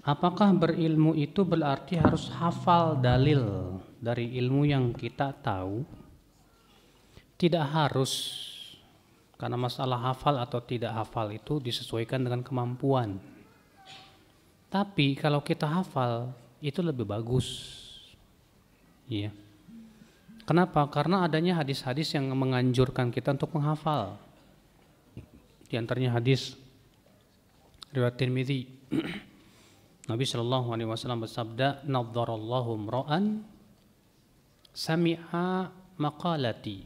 Apakah berilmu itu berarti harus hafal dalil dari ilmu yang kita tahu? Tidak harus, karena masalah hafal atau tidak hafal itu disesuaikan dengan kemampuan. Tapi kalau kita hafal itu lebih bagus. Iya. Kenapa? Karena adanya hadis-hadis yang menganjurkan kita untuk menghafal. Di antaranya hadis riwayat Tirmidzi. Nabi Shallallahu Alaihi Wasallam bersabda, "Nadharallahu mra'an sami'a maqalati,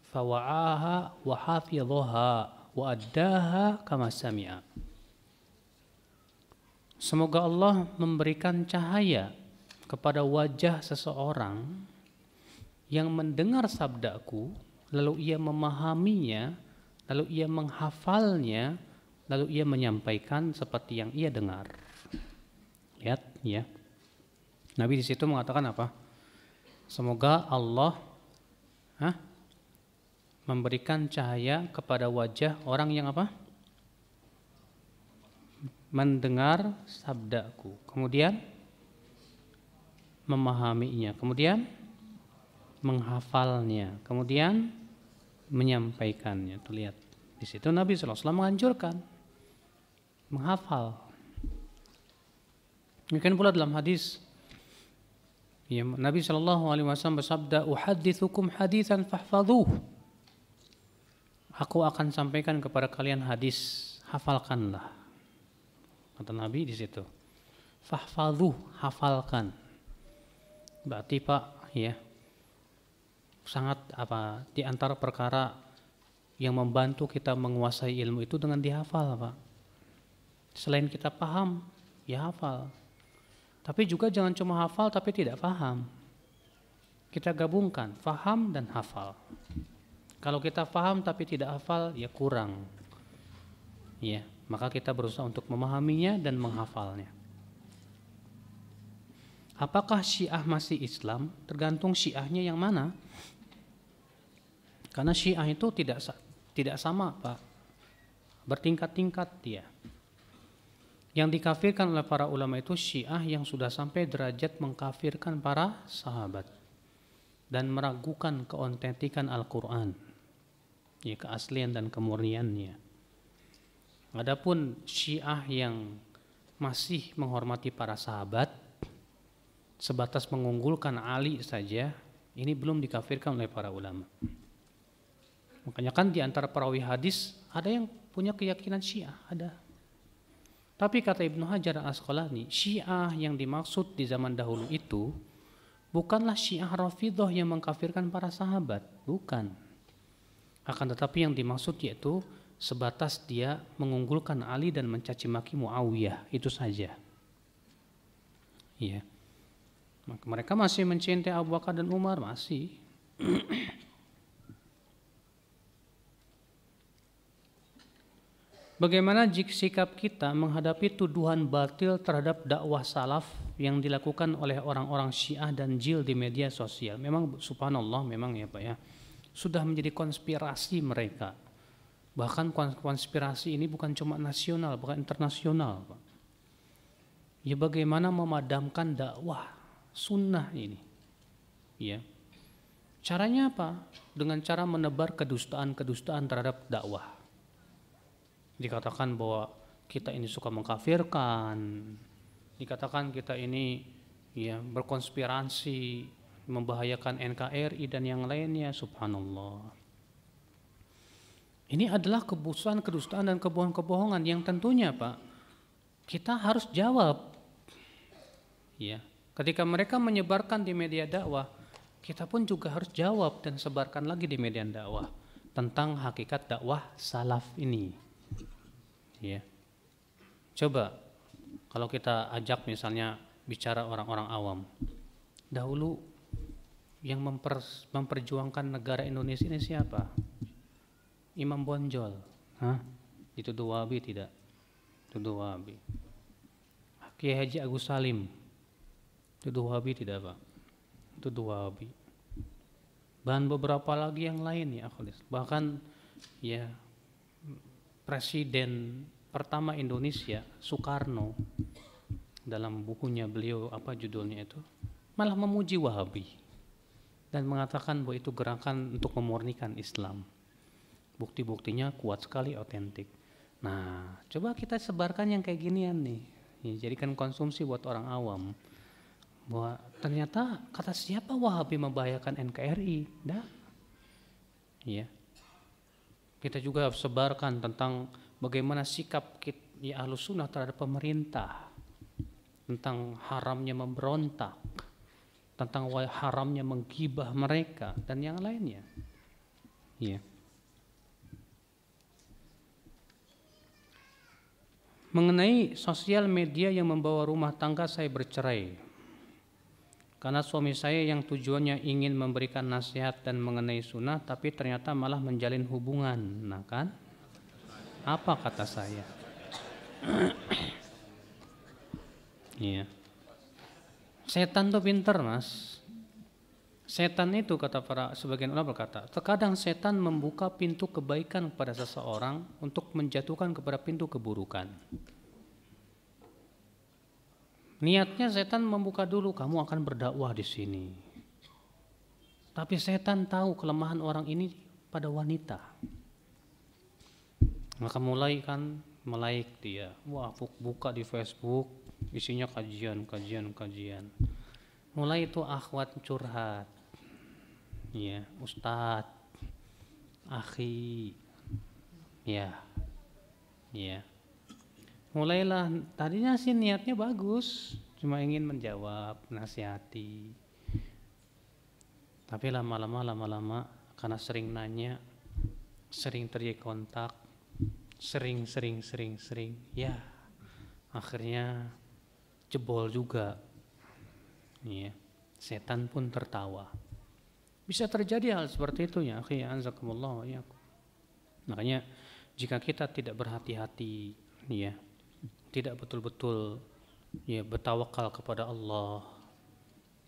fawa'aha wa hafidhaha wa addaha kama sami'a." Semoga Allah memberikan cahaya kepada wajah seseorang yang mendengar sabdaku, lalu ia memahaminya, lalu ia menghafalnya, lalu ia menyampaikan seperti yang ia dengar. Lihat ya. Nabi di situ mengatakan apa? Semoga Allah memberikan cahaya kepada wajah orang yang apa? Mendengar sabdaku, kemudian memahaminya, kemudian menghafalnya, kemudian menyampaikannya. Tuh lihat. Di situ Nabi SAW menganjurkan menghafal. Demikian pula dalam hadis ya, Nabi SAW bersabda, "Uhadithukum haditsan fahfadhuh." Aku akan sampaikan kepada kalian hadis, hafalkanlah. Kata Nabi di situ. Fahfadhuh, hafalkan. Berarti Pak, ya, sangat di antara perkara yang membantu kita menguasai ilmu itu dengan dihafal, Pak. Selain kita paham, ya hafal. Tapi juga jangan cuma hafal tapi tidak paham. Kita gabungkan paham dan hafal. Kalau kita paham tapi tidak hafal, ya kurang. Ya, maka kita berusaha untuk memahaminya dan menghafalnya. Apakah Syiah masih Islam? Tergantung Syiahnya yang mana. Karena Syiah itu tidak sama, Pak. Bertingkat-tingkat dia. Yang dikafirkan oleh para ulama itu Syiah yang sudah sampai derajat mengkafirkan para sahabat dan meragukan keautentikan Al-Quran, ya, keaslian dan kemurniannya. Adapun Syiah yang masih menghormati para sahabat sebatas mengunggulkan Ali saja, ini belum dikafirkan oleh para ulama. Makanya kan di antara perawi hadis ada yang punya keyakinan Syiah, ada. Tapi kata Ibnu Hajar Al-Asqalani, Syiah yang dimaksud di zaman dahulu itu bukanlah Syiah Rafidhah yang mengkafirkan para sahabat, bukan. Akan tetapi yang dimaksud yaitu sebatas dia mengunggulkan Ali dan mencaci maki Muawiyah, itu saja. Iya. Mereka masih mencintai Abu Bakar dan Umar, masih. Bagaimana jika sikap kita menghadapi tuduhan batil terhadap dakwah salaf yang dilakukan oleh orang-orang Syiah dan Jil di media sosial? Memang subhanallah, memang ya Pak ya, sudah menjadi konspirasi mereka. Bahkan konspirasi ini bukan cuma nasional, bahkan internasional, Pak. Ya, bagaimana memadamkan dakwah sunnah ini? Ya. Caranya apa? Dengan cara menebar kedustaan-kedustaan terhadap dakwah. Dikatakan bahwa kita ini suka mengkafirkan, dikatakan kita ini ya berkonspirasi, membahayakan NKRI dan yang lainnya, subhanallah. Ini adalah kedustaan dan kebohongan-kebohongan yang tentunya Pak, kita harus jawab. Ya, ketika mereka menyebarkan di media dakwah, kita pun juga harus jawab dan sebarkan lagi di media dakwah tentang hakikat dakwah salaf ini. Ya. Coba kalau kita ajak misalnya bicara orang-orang awam. Dahulu yang memperjuangkan negara Indonesia ini siapa? Imam Bonjol. Dituduh Wahabi tidak? Tuduh Wahabi. Kiai Haji Agus Salim. Tuduh Wahabi tidak Pak? Tuduh Wahabi. Dan beberapa lagi yang lain ya, bahkan ya Presiden pertama Indonesia Soekarno dalam bukunya beliau, apa judulnya itu, malah memuji Wahabi dan mengatakan bahwa itu gerakan untuk memurnikan Islam. Bukti-buktinya kuat sekali, otentik. Nah, coba kita sebarkan yang kayak ginian nih, ya, jadikan konsumsi buat orang awam. Bahwa ternyata kata siapa Wahabi membahayakan NKRI? Dah, ya. Kita juga sebarkan tentang bagaimana sikap ya, Ahlus Sunnah terhadap pemerintah, tentang haramnya memberontak, tentang haramnya menggibah mereka dan yang lainnya. Ya. Mengenai sosial media yang membawa rumah tangga saya bercerai karena suami saya yang tujuannya ingin memberikan nasihat dan mengenai sunnah, tapi ternyata malah menjalin hubungan. Nah kan, apa kata saya? Iya. Setan tuh pinter, Mas. Setan itu, kata para sebagian ulama berkata, terkadang setan membuka pintu kebaikan kepada seseorang untuk menjatuhkan kepada pintu keburukan. Niatnya setan membuka dulu, kamu akan berdakwah di sini. Tapi setan tahu kelemahan orang ini pada wanita. Maka mulai dia, wah buka di Facebook, isinya kajian. Mulai itu akhwat curhat, ya ustadz, akhi, ya. Mulailah, tadinya sih niatnya bagus, cuma ingin menjawab, nasihati. Tapi lama-lama karena sering nanya, sering terjadi kontak, sering, ya akhirnya jebol juga. Ya, setan pun tertawa. Bisa terjadi hal seperti itu ya, akhi, anzakumullah ya. Makanya jika kita tidak berhati-hati, ya, tidak betul-betul ya bertawakal kepada Allah,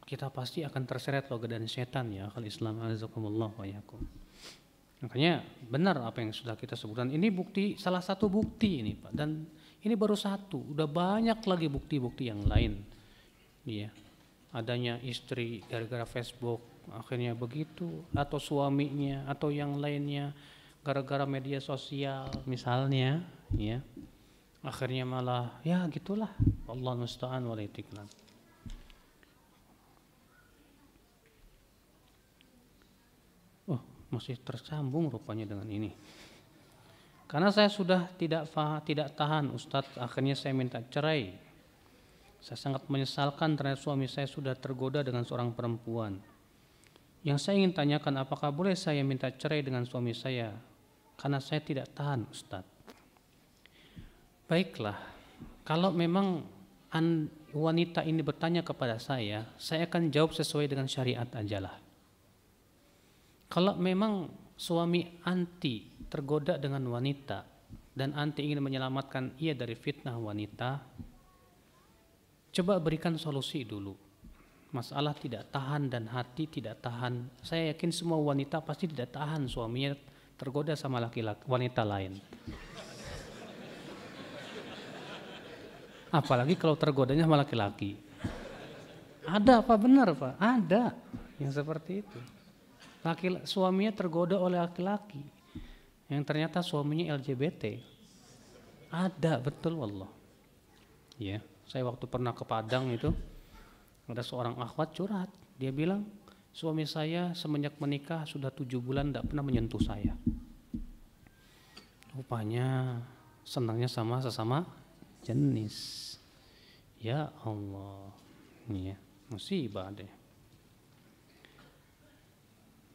kita pasti akan terseret godaan setan ya, akal Islam azakumullah wa yakum. Makanya benar apa yang sudah kita sebutkan. Ini bukti, salah satu bukti ini Pak, dan ini baru satu, udah banyak lagi bukti-bukti yang lain. Iya. Adanya istri gara-gara Facebook akhirnya begitu, atau suaminya atau yang lainnya gara-gara media sosial misalnya, ya. Akhirnya malah ya gitulah, Allah musta'an wal istiqlal. Oh, masih tersambung rupanya dengan ini. Karena saya sudah tidak tahan Ustadz, akhirnya saya minta cerai. Saya sangat menyesalkan terhadap suami saya sudah tergoda dengan seorang perempuan. Yang saya ingin tanyakan, apakah boleh saya minta cerai dengan suami saya? Karena saya tidak tahan Ustadz. Baiklah, kalau memang wanita ini bertanya kepada saya akan jawab sesuai dengan syariat ajalah. Kalau memang suami anti tergoda dengan wanita dan anti ingin menyelamatkan ia dari fitnah wanita, coba berikan solusi dulu. Masalah tidak tahan dan hati tidak tahan, saya yakin semua wanita pasti tidak tahan suaminya tergoda sama laki-laki wanita lain. Apalagi kalau tergodanya sama laki-laki. Ada apa benar Pak? Ada yang seperti itu. Suaminya tergoda oleh laki-laki yang ternyata suaminya LGBT. Ada, betul wallah. Ya, saya waktu pernah ke Padang itu ada seorang akhwat curhat. Dia bilang suami saya semenjak menikah sudah 7 bulan tidak pernah menyentuh saya. Rupanya senangnya sama sesama jenis. Ya Allah, ya musibah deh.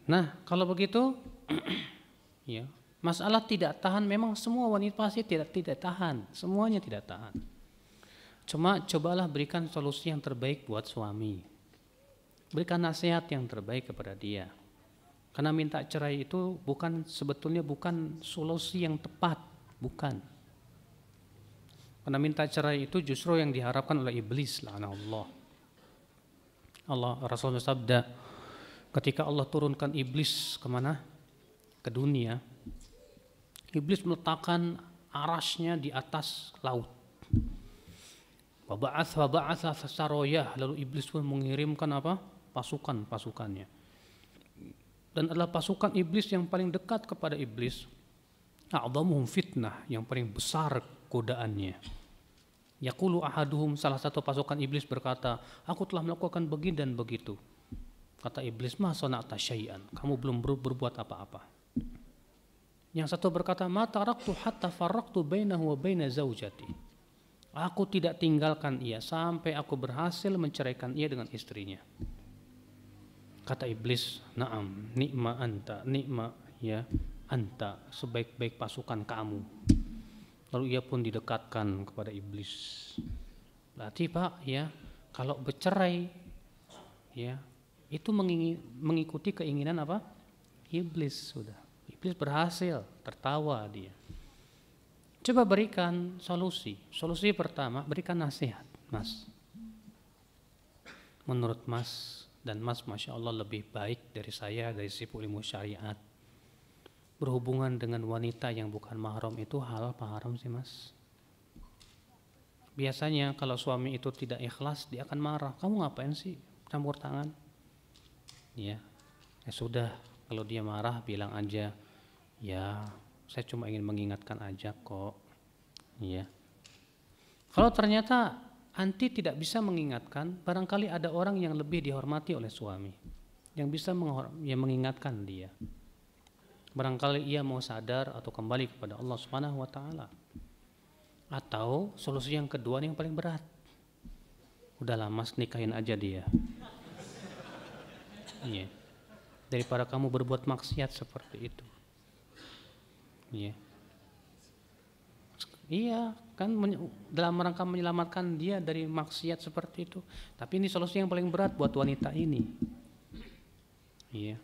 Nah kalau begitu, ya masalah tidak tahan memang semua wanita pasti tidak tahan, semuanya tidak tahan. Cuma cobalah berikan solusi yang terbaik buat suami, berikan nasihat yang terbaik kepada dia. Karena minta cerai itu sebetulnya bukan solusi yang tepat, bukan. Karena minta cerai itu justru yang diharapkan oleh iblis, la'anallah. Rasulullah sabda, ketika Allah turunkan iblis kemana? Ke dunia. Iblis meletakkan arasnya di atas laut. Wa ba'atha saroyah, lalu iblis pun mengirimkan apa? Pasukan-pasukannya. Dan adalah pasukan iblis yang paling dekat kepada iblis. A'dhamuhum fitnah, yang paling besar godaannya. Yaqulu ahaduhum, salah satu pasukan iblis berkata, aku telah melakukan begini dan begitu. Kata iblis, ma sana'ta syai'an, kamu belum berbuat apa-apa. Yang satu berkata, ma taraktu hatta farraqtu bainahu wa baina zaujati. Aku tidak tinggalkan ia sampai aku berhasil menceraikan ia dengan istrinya. Kata iblis, na'am, ni'ma anta, ni'ma ya anta, sebaik-baik pasukan kamu. Lalu ia pun didekatkan kepada iblis. Berarti Pak, ya, kalau bercerai, ya, itu mengikuti keinginan apa? Iblis sudah. Iblis berhasil, tertawa dia. Coba berikan solusi. Solusi pertama, berikan nasihat, Mas. Menurut Mas, dan Mas Masya Allah lebih baik dari saya dari sisi ilmu syariat. Berhubungan dengan wanita yang bukan mahram itu halal apa haram sih Mas? Biasanya kalau suami itu tidak ikhlas, dia akan marah. Kamu ngapain sih campur tangan? Ya sudah, kalau dia marah bilang aja, ya saya cuma ingin mengingatkan aja kok. Ya. Kalau ternyata anti tidak bisa mengingatkan, barangkali ada orang yang lebih dihormati oleh suami yang bisa mengingatkan dia. Barangkali ia mau sadar atau kembali kepada Allah Subhanahu wa taala. Atau solusi yang kedua yang paling berat. Udahlah Mas, nikahin aja dia. Iya. Daripada kamu berbuat maksiat seperti itu. Iya. Iya, kan dalam rangka menyelamatkan dia dari maksiat seperti itu. Tapi ini solusi yang paling berat buat wanita ini. Iya.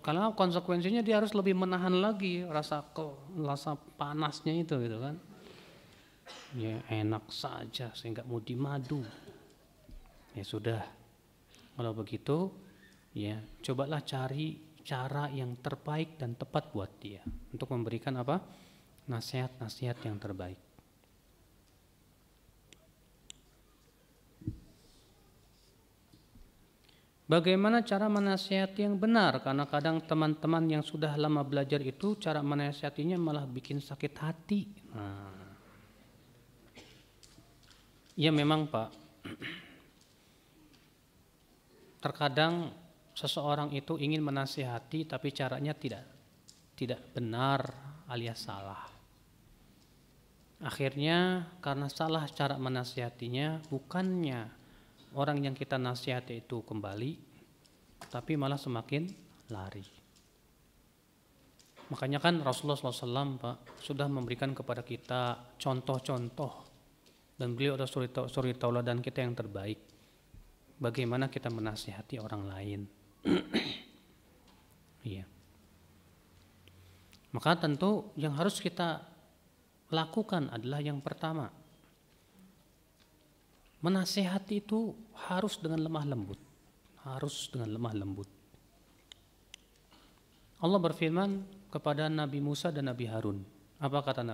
Karena konsekuensinya dia harus lebih menahan lagi rasa panasnya itu gitu kan. Ya enak saja sehingga mau dimadu. Ya sudah. Kalau begitu, ya cobalah cari cara yang terbaik dan tepat buat dia untuk memberikan apa? Nasihat-nasihat yang terbaik. Bagaimana cara menasihati yang benar? Karena kadang teman-teman yang sudah lama belajar itu cara menasihatinya malah bikin sakit hati. Ya memang Pak, terkadang seseorang itu ingin menasihati tapi caranya tidak benar alias salah. Akhirnya karena salah cara menasihatinya, bukannya orang yang kita nasihati itu kembali, tapi malah semakin lari. Makanya kan Rasulullah SAW Pak sudah memberikan kepada kita contoh-contoh, dan beliau adalah suri tauladan kita yang terbaik. Bagaimana kita menasihati orang lain. Iya. Maka tentu yang harus kita lakukan adalah yang pertama, menasihati itu harus dengan lemah lembut. Harus dengan lemah lembut. Allah berfirman kepada Nabi Musa dan Nabi Harun. Apa kata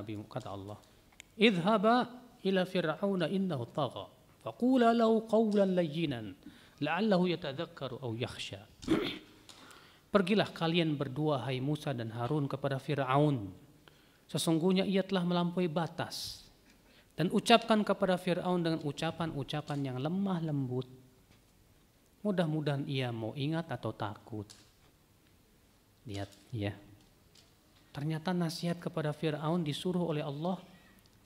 Allah? Idhaba ila fir'auna innahu tagha. Faqula lahu qawlan layyinan la'allahu yatadhakkaru aw yakhsha. Pergilah kalian berdua hai Musa dan Harun kepada Fir'aun. Sesungguhnya ia telah melampaui batas. Dan ucapkan kepada Fir'aun dengan ucapan-ucapan yang lemah lembut. Mudah-mudahan ia mau ingat atau takut. Lihat ya. Ternyata nasihat kepada Fir'aun disuruh oleh Allah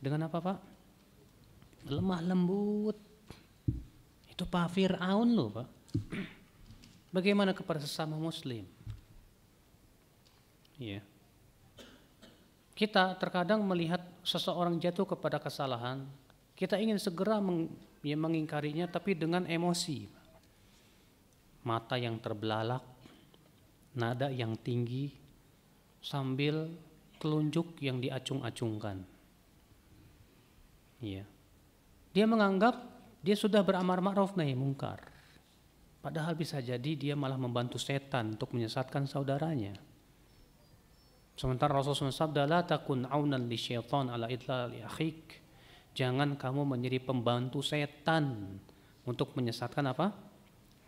dengan apa Pak? Lemah lembut. Itu Pak Fir'aun loh Pak. Bagaimana kepada sesama muslim? Ya. Kita terkadang melihat seseorang jatuh kepada kesalahan, kita ingin segera mengingkarinya tapi dengan emosi. Mata yang terbelalak, nada yang tinggi, sambil telunjuk yang diacung-acungkan. Ya. Dia menganggap dia sudah beramar ma'ruf nahi mungkar. Padahal bisa jadi dia malah membantu setan untuk menyesatkan saudaranya. Sementara Rasulullah SAW sabda, la takun aunan li syaitan ala idlali akhik. Jangan kamu menjadi pembantu setan untuk menyesatkan apa?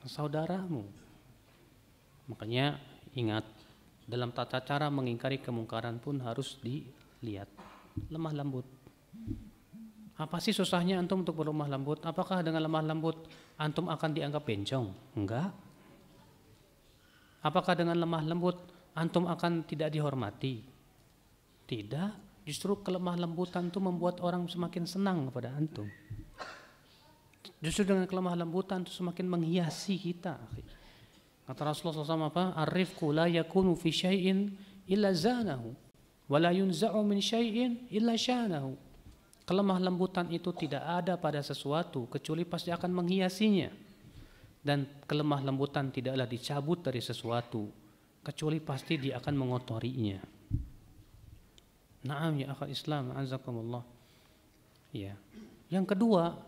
Saudaramu. Makanya ingat, dalam tata cara mengingkari kemungkaran pun harus dilihat lemah lembut. Apa sih susahnya antum untuk berlemah lembut? Apakah dengan lemah lembut antum akan dianggap bencong? Enggak. Apakah dengan lemah lembut antum akan tidak dihormati? Tidak. Justru kelemah lembutan itu membuat orang semakin senang kepada antum. Justru dengan kelemah lembutan itu semakin menghiasi kita. Kata Rasulullah SAW apa? Ar-rifqu la yakunu fi syai'in illa zanahu wa la yunza'u min syai'in illa syanahu. Kelemah lembutan itu tidak ada pada sesuatu kecuali pasti akan menghiasinya. Dan kelemah lembutan tidaklah dicabut dari sesuatu kecuali pasti dia akan mengotorinya. Naam ya akhal Islam, azakumullah. Ya. Yang kedua,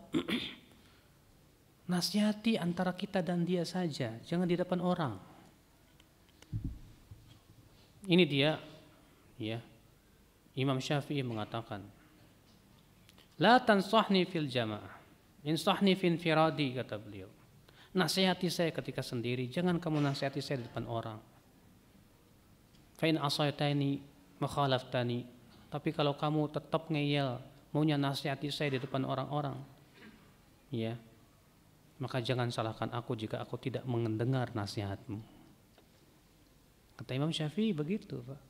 nasihati antara kita dan dia saja, jangan di depan orang. Ini dia, ya. Imam Syafi'i mengatakan, la tansahni fil jamaah, insahni fi infiradi, kata beliau. Nasihati saya ketika sendiri, jangan kamu nasihati saya di depan orang. Fa in asaitani makhalaftani. Tapi kalau kamu tetap ngeyel, maunya nasihati saya di depan orang-orang, ya, maka jangan salahkan aku jika aku tidak mendengar nasihatmu. Kata Imam Syafi'i begitu, Pak.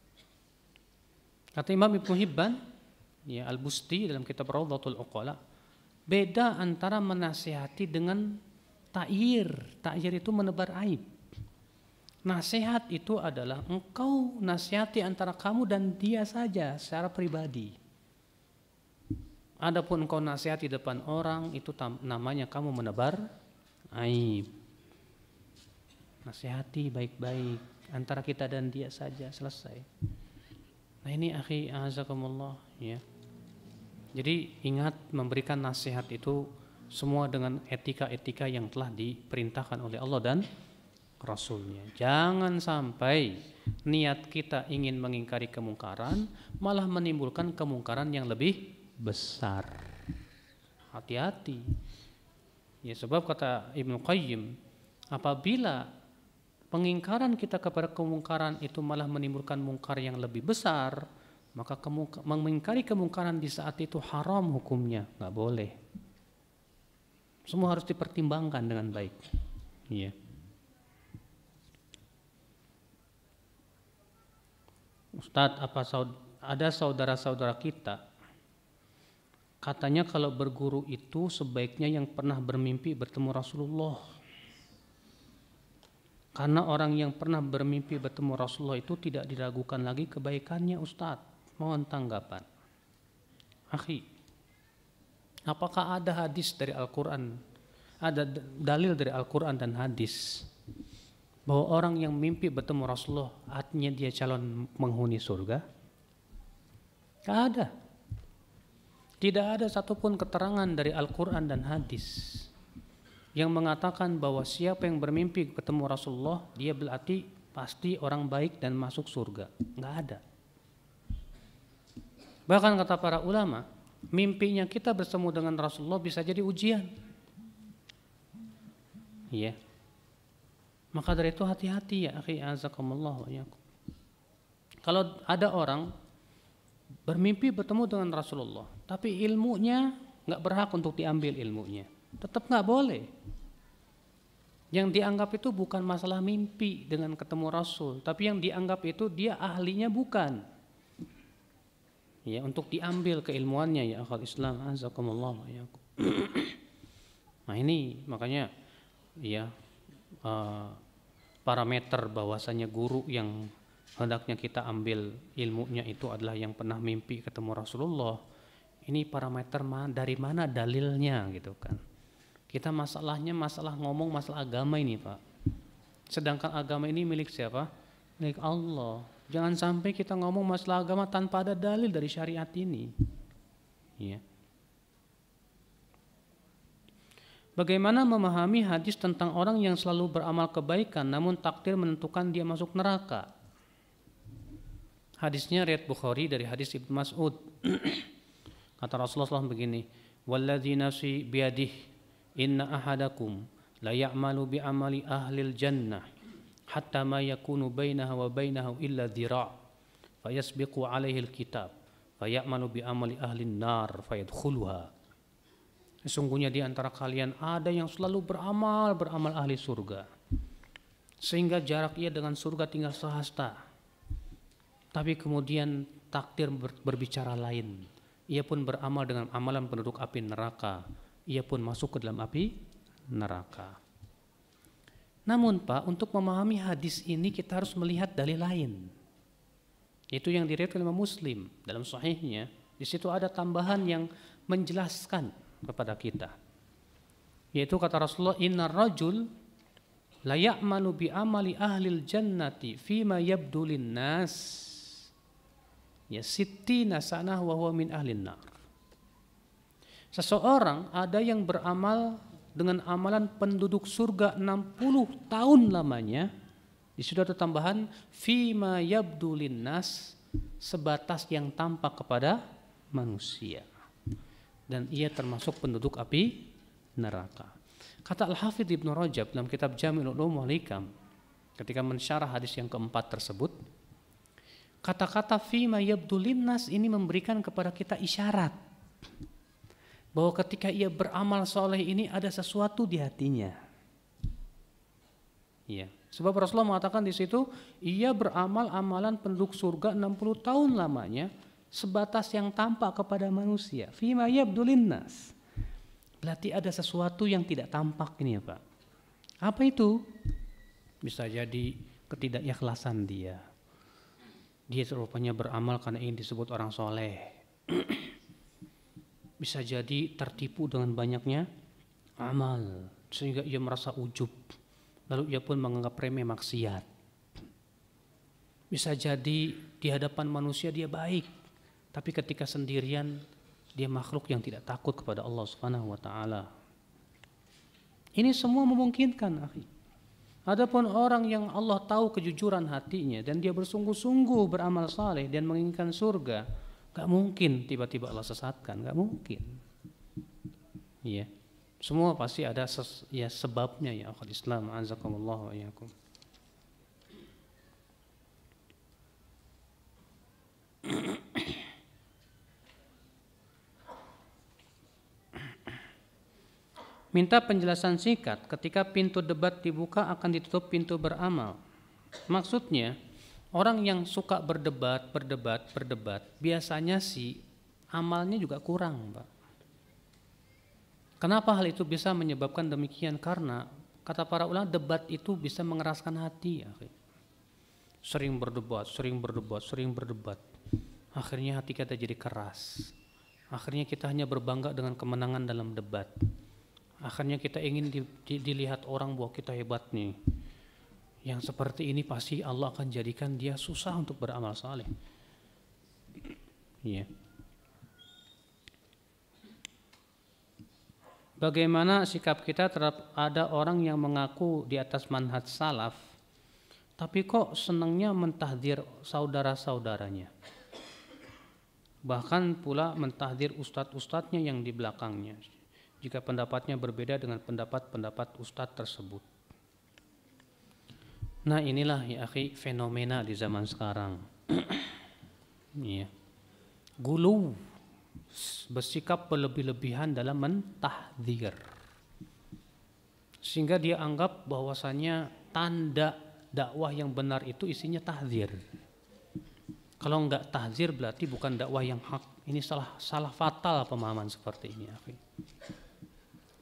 Kata Imam Ibnu Hibban, ya, Al-Busti dalam kitab Rawdatul Uqala, beda antara menasihati dengan ta'yir. Ta'yir itu menebar aib. Nasihat itu adalah engkau nasihati antara kamu dan dia saja secara pribadi. Adapun engkau nasihati depan orang, itu namanya kamu menebar aib. Nasihati baik-baik antara kita dan dia saja, selesai. Nah ini akhi azakumullah, ya. Jadi ingat, memberikan nasihat itu semua dengan etika-etika yang telah diperintahkan oleh Allah dan Rasulnya. Jangan sampai niat kita ingin mengingkari kemungkaran malah menimbulkan kemungkaran yang lebih besar. Hati-hati. Ya, sebab kata Ibnu Qayyim, apabila pengingkaran kita kepada kemungkaran itu malah menimbulkan mungkar yang lebih besar, maka mengingkari kemungkaran di saat itu haram hukumnya, nggak boleh. Semua harus dipertimbangkan dengan baik. Iya. Ustadz, ada saudara-saudara kita, katanya kalau berguru itu sebaiknya yang pernah bermimpi bertemu Rasulullah. Karena orang yang pernah bermimpi bertemu Rasulullah itu tidak diragukan lagi kebaikannya, Ustadz. Mohon tanggapan. Akhi, apakah ada hadis dari Al-Quran, ada dalil dari Al-Quran dan hadis bahwa orang yang mimpi bertemu Rasulullah artinya dia calon penghuni surga? Tidak ada. Tidak ada satupun keterangan dari Al-Quran dan hadis yang mengatakan bahwa siapa yang bermimpi bertemu Rasulullah dia berarti pasti orang baik dan masuk surga. Nggak ada. Bahkan kata para ulama, mimpinya kita bertemu dengan Rasulullah bisa jadi ujian. Iya. Maka dari itu hati-hati ya akhi azakumullah. Kalau ada orang bermimpi bertemu dengan Rasulullah, tapi ilmunya nggak berhak untuk diambil ilmunya, tetap nggak boleh. Yang dianggap itu bukan masalah mimpi dengan ketemu Rasul, tapi yang dianggap itu dia ahlinya bukan. Ya, untuk diambil keilmuannya ya akal Islam azakumullah. Nah ini makanya ya parameter bahwasanya guru yang hendaknya kita ambil ilmunya itu adalah yang pernah mimpi ketemu Rasulullah. Ini parameter dari mana dalilnya gitu kan. Kita masalahnya masalah ngomong masalah agama ini Pak. Sedangkan agama ini milik siapa? Milik Allah. Jangan sampai kita ngomong masalah agama tanpa ada dalil dari syariat ini. Ya. Bagaimana memahami hadis tentang orang yang selalu beramal kebaikan namun takdir menentukan dia masuk neraka? Hadisnya riwayat Bukhari dari hadis Ibnu Mas'ud. Kata Rasulullah SAW begini, Walladzi nafsi biyadihi inna ahadakum la ya'malu bi amali ahlil jannah hatta ma yakunu bainaha wa bainahu illa dhira' fayasbiqu alaihi alkitab fayamalu bi amali ahlin nar fayadkhuluha. Sesungguhnya di antara kalian ada yang selalu beramal ahli surga, sehingga jarak ia dengan surga tinggal sehasta. Tapi kemudian takdir berbicara lain. Ia pun beramal dengan amalan penduduk api neraka. Ia pun masuk ke dalam api neraka. Namun Pak, untuk memahami hadis ini kita harus melihat dalil lain. Itu yang diriwayatkan oleh Imam Muslim dalam sahihnya. Di situ ada tambahan yang menjelaskan kepada kita. Yaitu kata Rasulullah, innar rajul la ya'malu bi amali ahlil jannati fima yabdu linnas ya sittina sanah wa huwa min ahlin nar. Seseorang ada yang beramal dengan amalan penduduk surga 60 tahun lamanya. Di situ ada tambahan fima yabdu linnas, sebatas yang tampak kepada manusia. Dan ia termasuk penduduk api neraka. Kata Al-Hafidz Ibnu Rajab dalam kitab Jami'ul Ulum wal Hikam ketika mensyarah hadis yang keempat tersebut, kata-kata fima yabdu linnas ini memberikan kepada kita isyarat bahwa ketika ia beramal soleh ini ada sesuatu di hatinya. Iya, sebab Rasulullah mengatakan di situ ia beramal amalan penduduk surga 60 tahun lamanya sebatas yang tampak kepada manusia. Fima yabdu linnas. Berarti ada sesuatu yang tidak tampak ini ya Pak. Apa itu? Bisa jadi ketidakikhlasan dia. Dia rupanya beramal karena ingin disebut orang soleh. Bisa jadi tertipu dengan banyaknya amal sehingga ia merasa ujub. Lalu ia pun menganggap remeh maksiat. Bisa jadi di hadapan manusia dia baik, tapi ketika sendirian dia makhluk yang tidak takut kepada Allah Subhanahu wa taala. Ini semua memungkinkan, akhi. Adapun orang yang Allah tahu kejujuran hatinya dan dia bersungguh-sungguh beramal saleh dan menginginkan surga, gak mungkin tiba-tiba Allah sesatkan, gak mungkin. Iya. Semua pasti ada sebabnya ya akhul Islam, azakumullah wa iyyakum. Minta penjelasan singkat ketika pintu debat dibuka akan ditutup pintu beramal. Maksudnya orang yang suka berdebat biasanya sih amalnya juga kurang, Pak. Kenapa hal itu bisa menyebabkan demikian? Karena kata para ulama debat itu bisa mengeraskan hati, ya. Sering berdebat. Akhirnya hati kita jadi keras. Akhirnya kita hanya berbangga dengan kemenangan dalam debat. Akhirnya kita ingin dilihat orang bahwa kita hebat nih. Yang seperti ini pasti Allah akan jadikan dia susah untuk beramal saleh. Iya. Bagaimana sikap kita terhadap ada orang yang mengaku di atas manhaj salaf, tapi kok senangnya mentahdir saudara-saudaranya? Bahkan pula mentahdir ustadz-ustadznya yang di belakangnya, jika pendapatnya berbeda dengan pendapat ustadz tersebut. Nah inilah ya akhi fenomena di zaman sekarang. Iya. Gulu, bersikap berlebih-lebihan dalam mentahdzir, sehingga dia anggap bahwasannya tanda dakwah yang benar itu isinya tahdzir. Kalau enggak tahdzir berarti bukan dakwah yang hak. Ini salah fatal pemahaman seperti ini, akhi.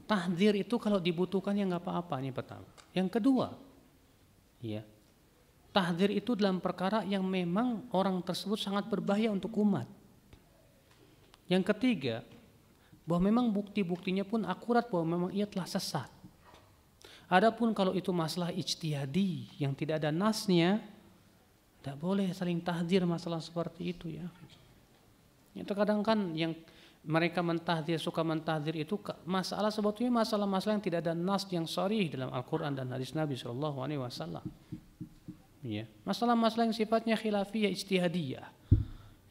Tahdzir itu kalau dibutuhkan ya nggak apa-apa, ini pertama. Yang kedua, ya, tahdzir itu dalam perkara yang memang orang tersebut sangat berbahaya untuk umat. Yang ketiga, bahwa memang bukti-buktinya pun akurat bahwa memang ia telah sesat. Adapun kalau itu masalah ijtihadi yang tidak ada nasnya, tidak boleh saling tahdzir masalah seperti itu ya. Itu kadang kan yang mereka suka mentahdzir itu masalah sebetulnya masalah-masalah yang tidak ada nas yang sharih dalam Al-Quran dan hadis Nabi SAW. Ya. Masalah-masalah yang sifatnya khilafiyah ijtihadiyah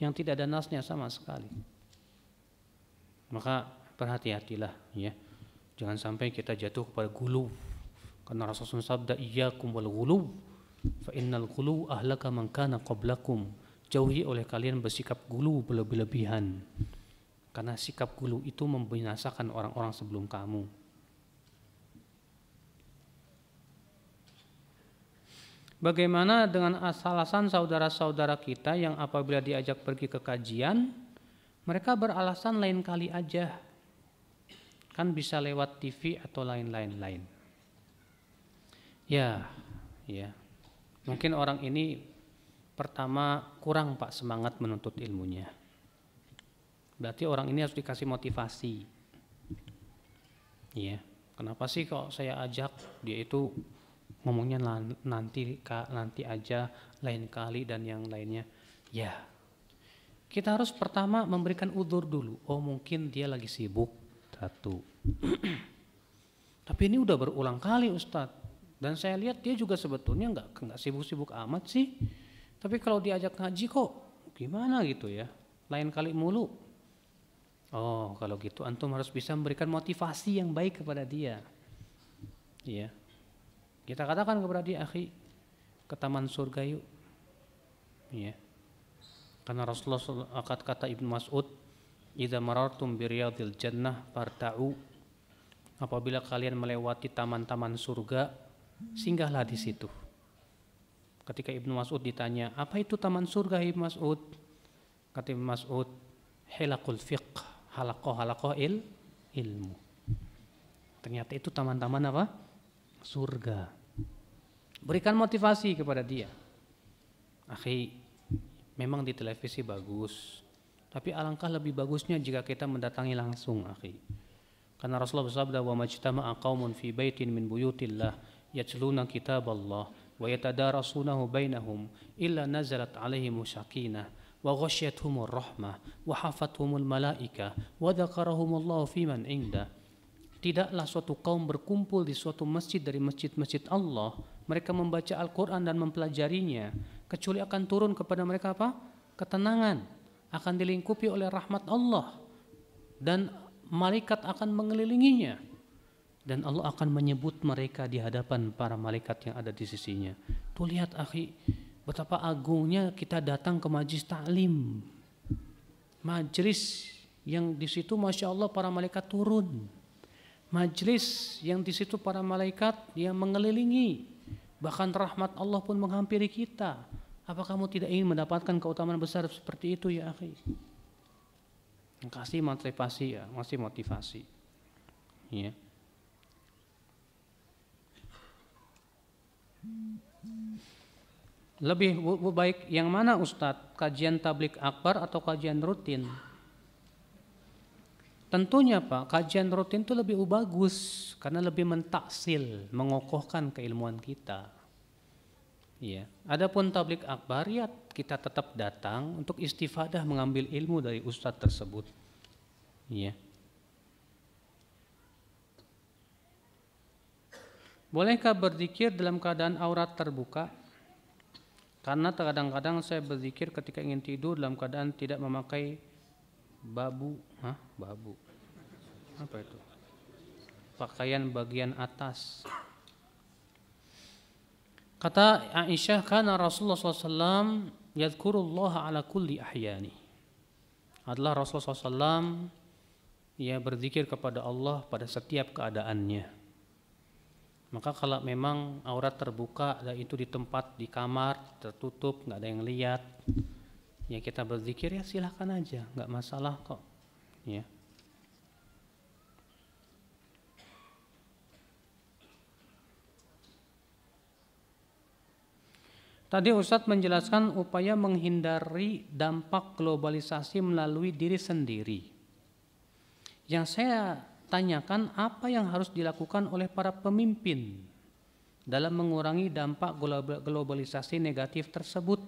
yang tidak ada nasnya sama sekali. Maka berhati-hatilah ya. Jangan sampai kita jatuh kepada gulu. Karena Rasulullah sabda, iyyakum wal ghulu fa innal ghulu ahlaka man kana qablakum. Jauhi oleh kalian bersikap gulu berlebih-lebihan. Karena sikap gulu itu membinasakan orang-orang sebelum kamu. Bagaimana dengan alasan saudara-saudara kita yang apabila diajak pergi ke kajian, mereka beralasan lain kali aja. Kan bisa lewat TV atau lain-lain. Ya. Mungkin orang ini pertama kurang Pak semangat menuntut ilmunya. Berarti orang ini harus dikasih motivasi. Ya. Kenapa sih kok saya ajak dia itu ngomongnya nanti aja, lain kali dan yang lainnya. Ya. Kita harus pertama memberikan udzur dulu. Oh, mungkin dia lagi sibuk. Satu. Tapi ini udah berulang kali Ustadz. Dan saya lihat dia juga sebetulnya nggak sibuk-sibuk amat sih. Tapi kalau diajak ngaji kok gimana gitu ya. Lain kali mulu. Oh, kalau gitu antum harus bisa memberikan motivasi yang baik kepada dia. Iya. Kita katakan kepada dia, akhi, ke taman surga yuk. Iya. Karena Rasulullah kata Ibnu Mas'ud, idza marartum bi riyadil jannah farta'u. Apabila kalian melewati taman-taman surga, singgahlah di situ. Ketika Ibnu Mas'ud ditanya, apa itu taman surga Ibnu Mas'ud? Kata Ibnu Mas'ud, hilaqul fiqh, halaqah ilmu. Ternyata itu taman-taman apa? Surga. Berikan motivasi kepada dia. Akhi, memang di televisi bagus, tapi alangkah lebih bagusnya jika kita mendatangi langsung, akhi. Karena Rasulullah bersabda, wa majtama'a qaumun fi baitin min buyutillah yatluna kitaballah wa yatadarasunahu bainahum illa nazalat alaihim sakinah wa ghasyiyatuhumur rahmah wa hafathumul malaika wa dzakarahumullahu fiman inda. Tidaklah suatu kaum berkumpul di suatu masjid dari masjid-masjid Allah, mereka membaca Al-Quran dan mempelajarinya, kecuali akan turun kepada mereka apa? Ketenangan, akan dilingkupi oleh rahmat Allah, dan malaikat akan mengelilinginya, dan Allah akan menyebut mereka di hadapan para malaikat yang ada di sisinya. Tuh lihat akhi, betapa agungnya kita datang ke majlis ta'lim, majlis yang di situ masya Allah para malaikat turun. Majlis yang di situ para malaikat yang mengelilingi, bahkan rahmat Allah pun menghampiri kita. Apa kamu tidak ingin mendapatkan keutamaan besar seperti itu ya akhi? Kasih motivasi ya, masih motivasi. Ya. Lebih baik yang mana Ustadz? Kajian tabligh akbar atau kajian rutin? Tentunya Pak, kajian rutin itu lebih bagus karena lebih mentaksil, mengokohkan keilmuan kita. Iya. Adapun tabligh akbar ya kita tetap datang untuk istifadah mengambil ilmu dari ustadz tersebut. Iya. Bolehkah berzikir dalam keadaan aurat terbuka? Karena kadang-kadang saya berzikir ketika ingin tidur dalam keadaan tidak memakai babu. Babu. Apa itu? Pakaian bagian atas. Kata Aisyah, karena Rasulullah SAW yadhkurullah ala kulli ahyani. Adalah Rasulullah SAW ia berzikir kepada Allah pada setiap keadaannya. Maka kalau memang aurat terbuka dan itu di tempat di kamar tertutup, nggak ada yang lihat, ya kita berzikir ya silahkan aja, nggak masalah kok. Ya. Tadi Ustadz menjelaskan upaya menghindari dampak globalisasi melalui diri sendiri. Yang saya tanyakan, apa yang harus dilakukan oleh para pemimpin dalam mengurangi dampak globalisasi negatif tersebut?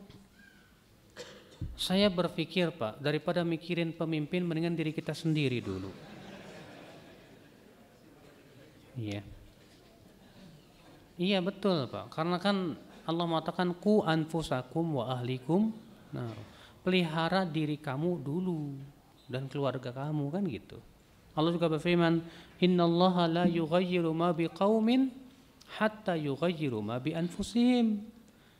Saya berpikir Pak, daripada mikirin pemimpin, mendingan diri kita sendiri dulu. Iya. Iya betul Pak, karena kan Allah mengatakan ku anfusakum wa ahlikum. Nah, pelihara diri kamu dulu dan keluarga kamu kan gitu. Allah juga berfirman, "Innallaha la yughayyiru ma biqaumin hatta yughayyiru ma bi anfusihim."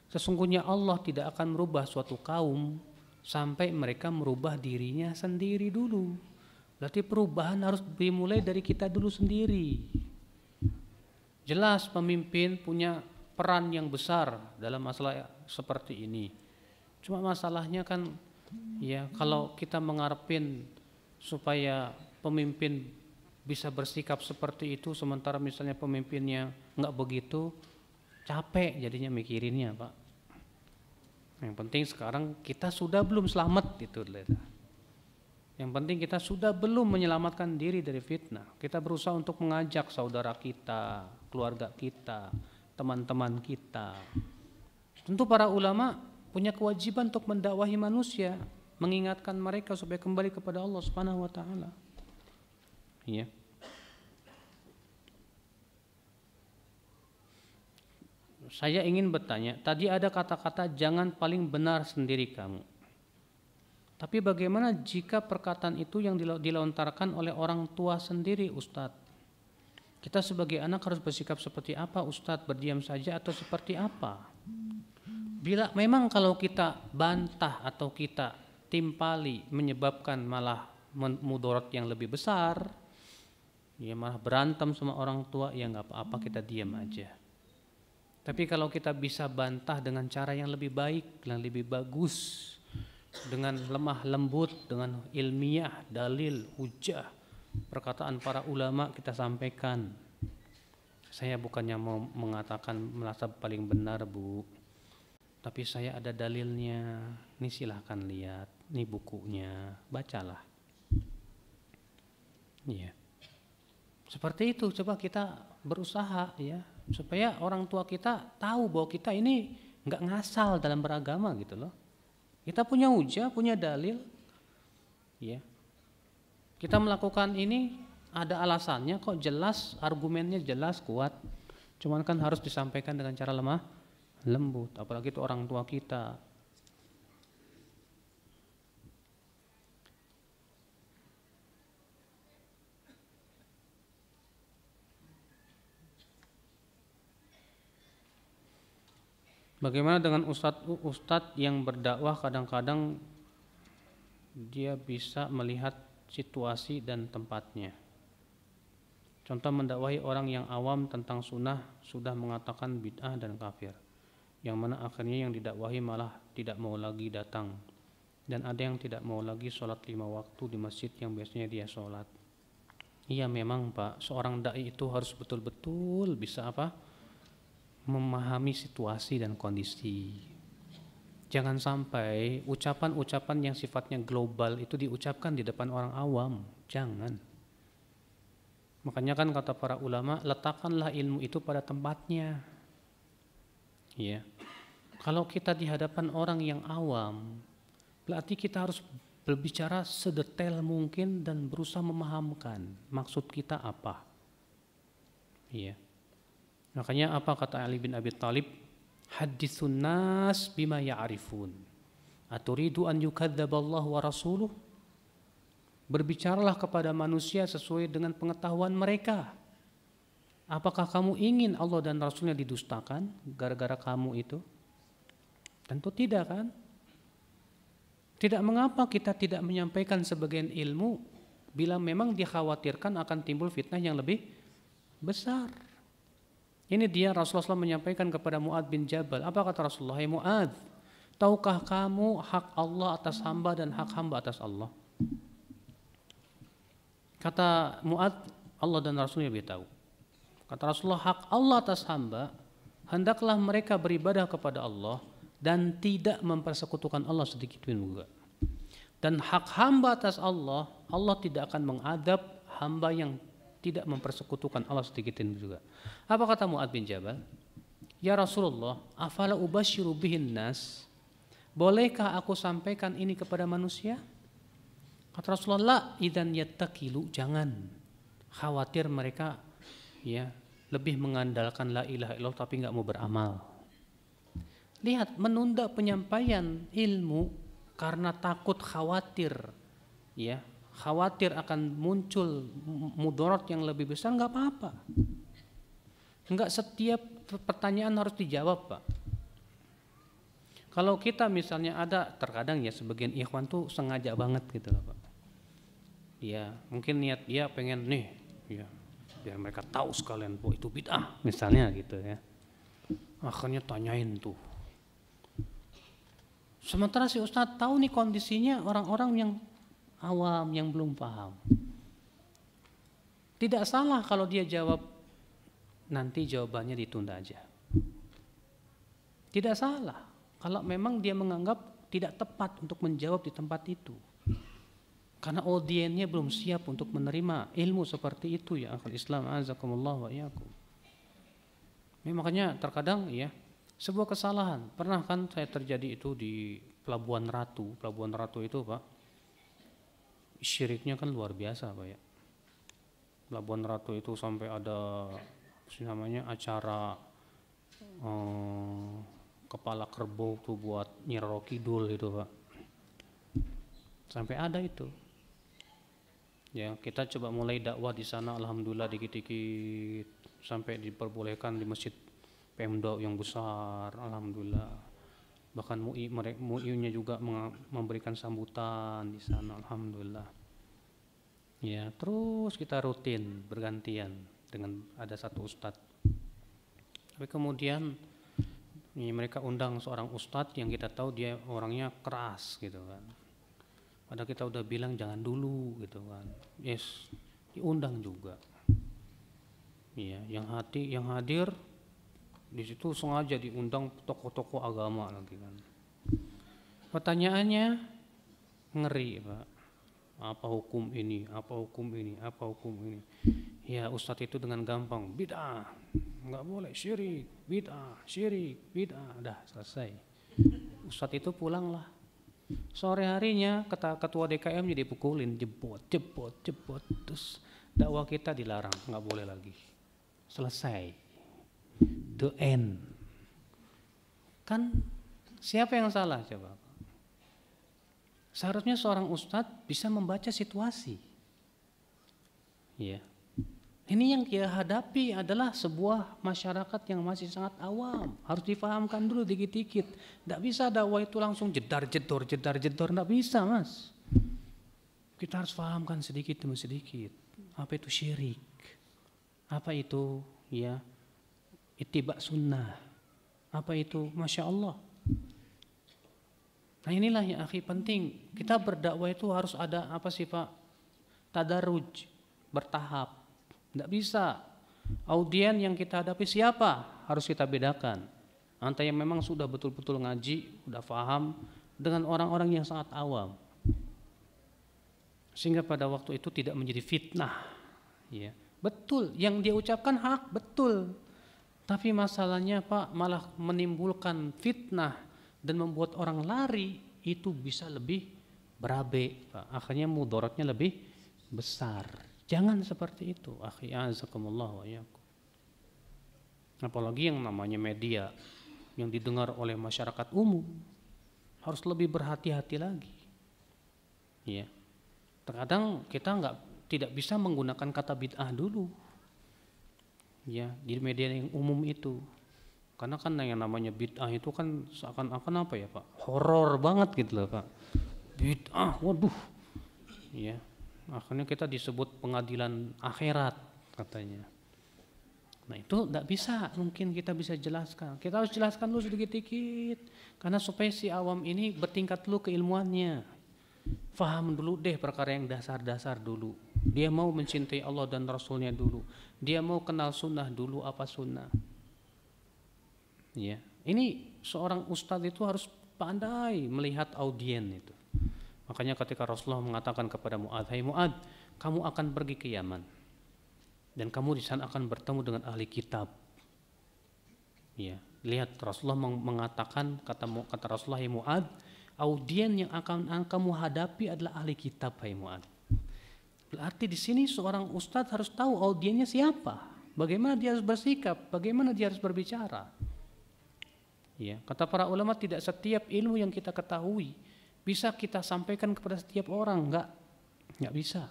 Sesungguhnya Allah tidak akan merubah suatu kaum sampai mereka merubah dirinya sendiri dulu. Berarti perubahan harus dimulai dari kita dulu sendiri. Jelas pemimpin punya peran yang besar dalam masalah seperti ini. Cuma masalahnya kan ya kalau kita mengharapin supaya pemimpin bisa bersikap seperti itu sementara misalnya pemimpinnya nggak begitu, capek jadinya mikirinnya, Pak. Yang penting sekarang kita sudah belum selamat itu. Yang penting kita sudah belum menyelamatkan diri dari fitnah. Kita berusaha untuk mengajak saudara kita, keluarga kita, teman-teman kita. Tentu para ulama punya kewajiban untuk mendakwahi manusia, mengingatkan mereka supaya kembali kepada Allah Subhanahu wa taala. Iya. Saya ingin bertanya, tadi ada kata-kata jangan paling benar sendiri kamu. Tapi bagaimana jika perkataan itu yang dilontarkan oleh orang tua sendiri, Ustadz? Kita sebagai anak harus bersikap seperti apa, Ustadz? Berdiam saja atau seperti apa? Bila memang kalau kita bantah atau kita timpali menyebabkan malah mudarat yang lebih besar, ya malah berantem sama orang tua, ya nggak apa-apa, kita diam aja. Tapi kalau kita bisa bantah dengan cara yang lebih baik, yang lebih bagus, dengan lemah lembut, dengan ilmiah, dalil, hujah, perkataan para ulama kita sampaikan. Saya bukannya mau mengatakan merasa paling benar, Bu, tapi saya ada dalilnya. Ini silahkan lihat, ini bukunya, bacalah. Iya. Seperti itu, coba kita berusaha ya, supaya orang tua kita tahu bahwa kita ini nggak ngasal dalam beragama gitu loh. Kita punya hujah, punya dalil, ya. Kita melakukan ini ada alasannya kok, jelas, argumennya jelas, kuat. Cuman kan harus disampaikan dengan cara lemah lembut, apalagi itu orang tua kita. Bagaimana dengan ustadz yang berdakwah kadang-kadang dia bisa melihat situasi dan tempatnya. Contoh mendakwahi orang yang awam tentang sunnah sudah mengatakan bid'ah dan kafir. Yang mana akhirnya yang didakwahi malah tidak mau lagi datang. Dan ada yang tidak mau lagi sholat 5 waktu di masjid yang biasanya dia sholat. Iya memang Pak, seorang da'i itu harus betul-betul bisa memahami situasi dan kondisi. Jangan sampai ucapan-ucapan yang sifatnya global itu diucapkan di depan orang awam. Jangan. Makanya kan kata para ulama, letakkanlah ilmu itu pada tempatnya. Ya. Kalau kita di hadapan orang yang awam, berarti kita harus berbicara sedetail mungkin dan berusaha memahamkan maksud kita apa. Iya. Makanya apa kata Ali bin Abi Thalib? Haditsun nas bima ya'rifun. Aturidu an yukadzdzaballahu wa rasuluh? Berbicaralah kepada manusia sesuai dengan pengetahuan mereka. Apakah kamu ingin Allah dan Rasulnya didustakan gara-gara kamu itu? Tentu tidak kan? Tidak mengapa kita tidak menyampaikan sebagian ilmu bila memang dikhawatirkan akan timbul fitnah yang lebih besar. Ini dia Rasulullah SAW menyampaikan kepada Mu'adz bin Jabal. Apa kata Rasulullah? Hai Mu'adz, tahukah kamu hak Allah atas hamba dan hak hamba atas Allah? Kata Mu'adz, Allah dan Rasulnya lebih tahu. Kata Rasulullah, hak Allah atas hamba, hendaklah mereka beribadah kepada Allah dan tidak mempersekutukan Allah sedikit pun juga. Dan hak hamba atas Allah, Allah tidak akan mengadab hamba yang tidak mempersekutukan Allah sedikit pun juga. Apa kata Mu'adz bin Jabal? Ya Rasulullah, afala ubasyiru bihin nas? Bolehkah aku sampaikan ini kepada manusia? Kata Rasulullah, idzan yattakilu, jangan. Khawatir mereka ya lebih mengandalkan la ilaha illallah tapi enggak mau beramal. Lihat, menunda penyampaian ilmu karena takut khawatir ya, khawatir akan muncul mudarat yang lebih besar, nggak apa-apa. Nggak setiap pertanyaan harus dijawab, Pak. Kalau kita misalnya ada, terkadang ya sebagian ikhwan tuh sengaja banget gitu loh, Pak. Ya mungkin niat dia pengen nih, ya biar mereka tahu sekalian bahwa itu bid'ah misalnya gitu ya. Akhirnya tanyain tuh. Sementara si Ustadz tahu nih kondisinya orang-orang yang awam, yang belum paham. Tidak salah kalau dia jawab, nanti jawabannya ditunda aja. Tidak salah kalau memang dia menganggap tidak tepat untuk menjawab di tempat itu. Karena audiennya belum siap untuk menerima ilmu seperti itu ya akhul Islam azakumullah wa iyyakum. Makanya terkadang ya sebuah kesalahan. Pernah kan saya terjadi itu di Pelabuhan Ratu. Pelabuhan Ratu itu, Pak, syiriknya kan luar biasa, Pak ya. Pelabuhan Ratu itu sampai ada namanya acara kepala kerbau tuh buat Nyi Roro Kidul itu, Pak. Sampai ada itu. Ya, kita coba mulai dakwah di sana, alhamdulillah dikit-dikit sampai diperbolehkan di masjid Pemda yang besar, alhamdulillah. Bahkan MUI-nya juga memberikan sambutan di sana, alhamdulillah. Ya, terus kita rutin bergantian dengan ada satu ustadz. Tapi kemudian mereka undang seorang ustadz yang kita tahu dia orangnya keras gitu kan. Padahal kita udah bilang jangan dulu gitu kan. Yes, diundang juga. Iya, yang hadir di situ sengaja diundang tokoh-tokoh agama lagi kan. Pertanyaannya ngeri, Pak. Apa hukum ini? Apa hukum ini? Apa hukum ini? Ya ustadz itu dengan gampang, bid'ah, nggak boleh, syirik, bid'ah, syirik, bid'ah, dah selesai. Ustadz itu pulanglah. Sore harinya ketua DKM jadi pukulin, jebot, terus dakwah kita dilarang, nggak boleh lagi. Selesai, the end. Kan siapa yang salah coba? Seharusnya seorang ustadz bisa membaca situasi. Ya. Ini yang dia hadapi adalah sebuah masyarakat yang masih sangat awam. Harus difahamkan dulu dikit-dikit. Tidak bisa dakwah itu langsung jedar-jedor, tidak bisa, Mas. Kita harus fahamkan sedikit demi sedikit. Apa itu syirik? Apa itu ya ittiba sunnah? Apa itu Masya Allah? Nah inilah yang akhi penting. Kita berdakwah itu harus ada apa sih Pak? Tadarruj, bertahap. Tidak bisa. Audien yang kita hadapi siapa? Harus kita bedakan. Antara yang memang sudah betul-betul ngaji, sudah paham, dengan orang-orang yang sangat awam. Sehingga pada waktu itu tidak menjadi fitnah. Ya. Betul, yang dia ucapkan hak, betul. Tapi masalahnya Pak malah menimbulkan fitnah dan membuat orang lari, itu bisa lebih berabe, Pak. Akhirnya mudaratnya lebih besar. Jangan seperti itu, akhi azakumullah wa iyyakum. Apalagi yang namanya media yang didengar oleh masyarakat umum, harus lebih berhati-hati lagi. Ya. Terkadang kita tidak bisa menggunakan kata bid'ah dulu. Ya, di media yang umum itu. Karena kan yang namanya bid'ah itu kan seakan-akan apa ya, Pak? Horor banget gitu loh, Pak. Bid'ah, waduh. Ya. Akhirnya kita disebut pengadilan akhirat katanya. Nah itu tidak bisa, mungkin kita bisa jelaskan. Kita harus jelaskan dulu sedikit-sedikit. Karena supaya si awam ini bertingkat dulu keilmuannya. Faham dulu deh perkara yang dasar-dasar dulu. Dia mau mencintai Allah dan Rasulnya dulu. Dia mau kenal sunnah dulu, apa sunnah. Ya, ini seorang ustadz itu harus pandai melihat audien itu. Makanya ketika Rasulullah mengatakan kepada Mu'adz, "Hai Mu'adz, kamu akan pergi ke Yaman dan kamu di sana akan bertemu dengan ahli kitab." Ya, lihat Rasulullah mengatakan kata Rasulullah, "Hai Mu'adz, audien yang akan kamu hadapi adalah ahli kitab, hai Mu'adz." Berarti di sini seorang ustadz harus tahu audiennya siapa, bagaimana dia harus bersikap, bagaimana dia harus berbicara. Ya, kata para ulama tidak setiap ilmu yang kita ketahui bisa kita sampaikan kepada setiap orang, enggak. Nggak bisa.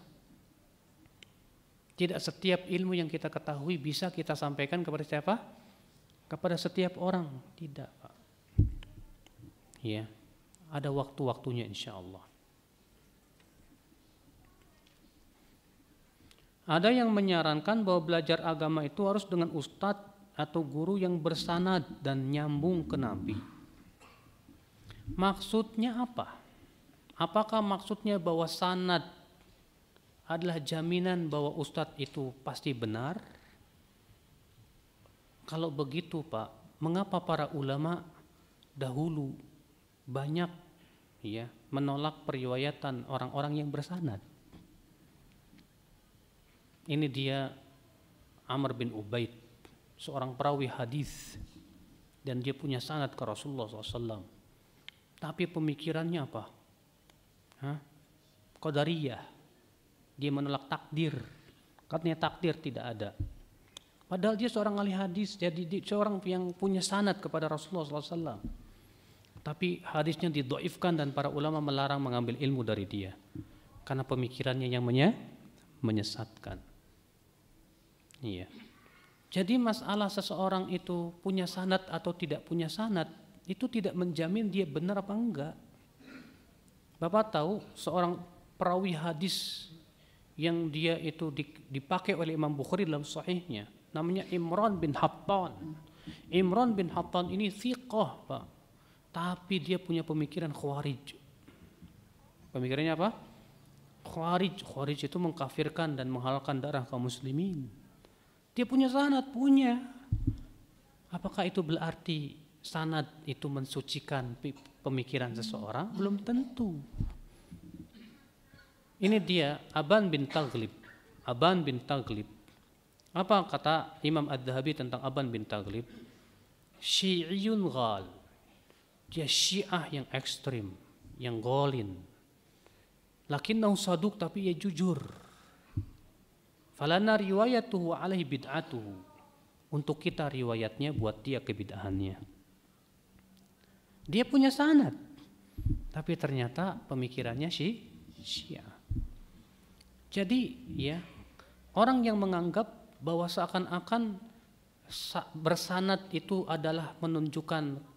Tidak setiap ilmu yang kita ketahui bisa kita sampaikan kepada siapa? Kepada setiap orang. Tidak, Pak. Ya, ada waktu-waktunya insya Allah. Ada yang menyarankan bahwa belajar agama itu harus dengan ustadz atau guru yang bersanad dan nyambung ke Nabi. Maksudnya apa? Apakah maksudnya bahwa sanad adalah jaminan bahwa ustadz itu pasti benar? Kalau begitu Pak, mengapa para ulama dahulu banyak ya menolak periwayatan orang-orang yang bersanad? Ini dia Amr bin Ubaid, seorang perawi hadis, dan dia punya sanad ke Rasulullah SAW. Tapi pemikirannya apa? Qadariyah. Dia menolak takdir. Katanya takdir tidak ada. Padahal dia seorang ahli hadis, jadi seorang yang punya sanad kepada Rasulullah SAW. Tapi hadisnya didoifkan dan para ulama melarang mengambil ilmu dari dia karena pemikirannya yang menyesatkan. Iya. Jadi masalah seseorang itu punya sanad atau tidak punya sanad itu tidak menjamin dia benar apa enggak. Bapak tahu seorang perawi hadis yang dia itu dipakai oleh Imam Bukhari dalam sahihnya, namanya Imran bin Hattan. Imran bin Hattan ini thiqah, Pak. Tapi dia punya pemikiran khawarij. Pemikirannya apa? Khawarij. Khawarij itu mengkafirkan dan menghalalkan darah kaum muslimin. Dia punya sanad, punya. Apakah itu berarti sanad itu mensucikan pemikiran seseorang? Belum tentu. Ini dia Aban bin Taghlib. Aban bin Taghlib. Apa kata Imam Ad-Dhahabi tentang Aban bin Taghlib? Syi'iyun ghal. Dia syiah yang ekstrim, yang ghalin. Lakinnahu saduq, tapi ia jujur. Falana riwayatuhu alaihi bid'atuhu. Untuk kita riwayatnya buat dia kebid'ahannya. Dia punya sanad, tapi ternyata pemikirannya Syiah. Jadi ya, orang yang menganggap bahwa seakan-akan bersanad itu adalah menunjukkan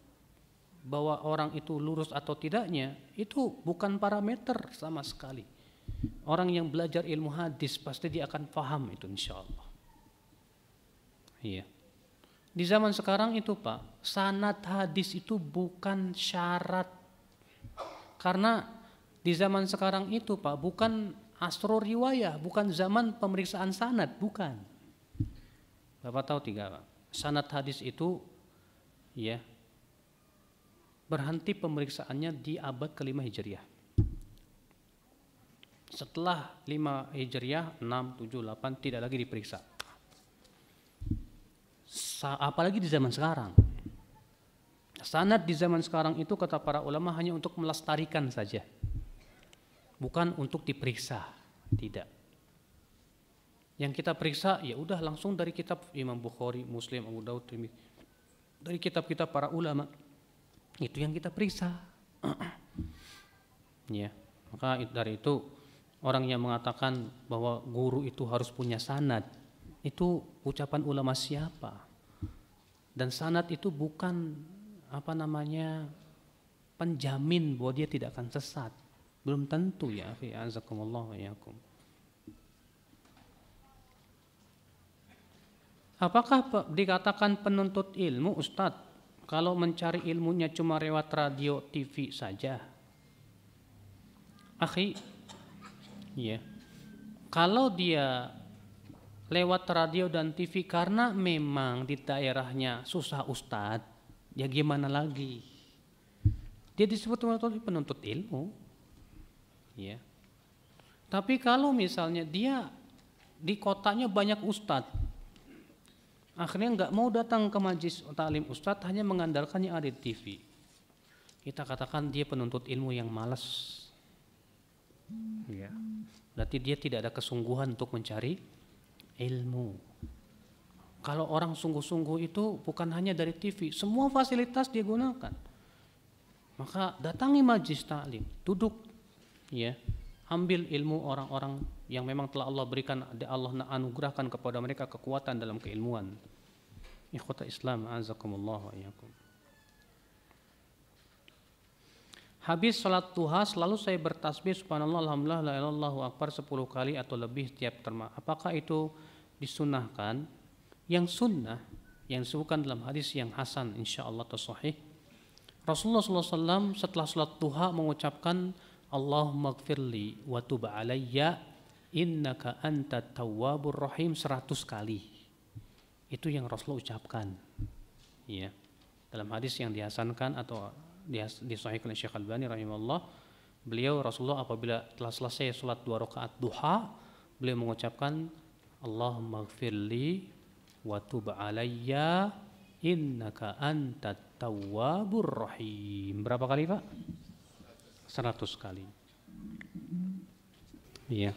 bahwa orang itu lurus atau tidaknya, itu bukan parameter sama sekali. Orang yang belajar ilmu hadis pasti dia akan paham itu insyaallah. Iya. Di zaman sekarang itu Pak, sanad hadis itu bukan syarat. Karena di zaman sekarang itu Pak, bukan asro riwayah, bukan zaman pemeriksaan sanad, bukan. Bapak tahu tiga Pak, sanad hadis itu ya berhenti pemeriksaannya di abad ke-5 Hijriah. Setelah 5 Hijriah, 6, 7, 8 tidak lagi diperiksa. Apalagi di zaman sekarang. Sanad di zaman sekarang itu kata para ulama hanya untuk melestarikan saja. Bukan untuk diperiksa, tidak. Yang kita periksa ya udah langsung dari kitab Imam Bukhari, Muslim, Abu Daud, Tirmidzi. Dari kitab-kitab para ulama. Itu yang kita periksa. Ya, maka dari itu orang yang mengatakan bahwa guru itu harus punya sanad, itu ucapan ulama siapa? Dan sanad itu bukan penjamin bahwa dia tidak akan sesat. Belum tentu ya, azakumullah wa iyyakum. Apakah dikatakan penuntut ilmu, Ustadz, kalau mencari ilmunya cuma lewat radio, TV saja? Akhi, ya. Kalau dia lewat radio dan TV karena memang di daerahnya susah ustadz, ya gimana lagi? Dia disebut penuntut ilmu, ya. Tapi kalau misalnya dia di kotanya banyak ustadz, akhirnya nggak mau datang ke majlis ta'lim ustadz, hanya mengandalkannya ada di TV. Kita katakan dia penuntut ilmu yang malas. Ya. Berarti dia tidak ada kesungguhan untuk mencari ilmu. Kalau orang sungguh-sungguh itu bukan hanya dari TV, semua fasilitas dia gunakan. Maka datangi majlis ta'lim, duduk, ya, ambil ilmu orang-orang yang memang telah Allah berikan, Allah anugerahkan kepada mereka kekuatan dalam keilmuan. Ikhwata Islam, azakumullah wa iyyakum. Habis salat duha selalu saya bertasbih subhanallah alhamdulillah la ilaha illallah Allahu akbar 10 kali atau lebih tiap terma. Apakah itu disunnahkan? Yang sunnah yang disebutkan dalam hadis yang hasan insyaallah atau sahih, Rasulullah SAW setelah salat duha mengucapkan Allahumma gfirli wa tub alayya innaka antat tawwabur rahim 100 kali. Itu yang Rasulullah ucapkan. Ya. Dalam hadis yang dihasankan atau disahihkan oleh Syekh Albani rahimahullah, beliau Rasulullah apabila telah selesai salat 2 rakaat duha, beliau mengucapkan Allahumma gfirli wa tub alayya innaka antat tawwabur rahim. Berapa kali Pak? 100 kali. Iya.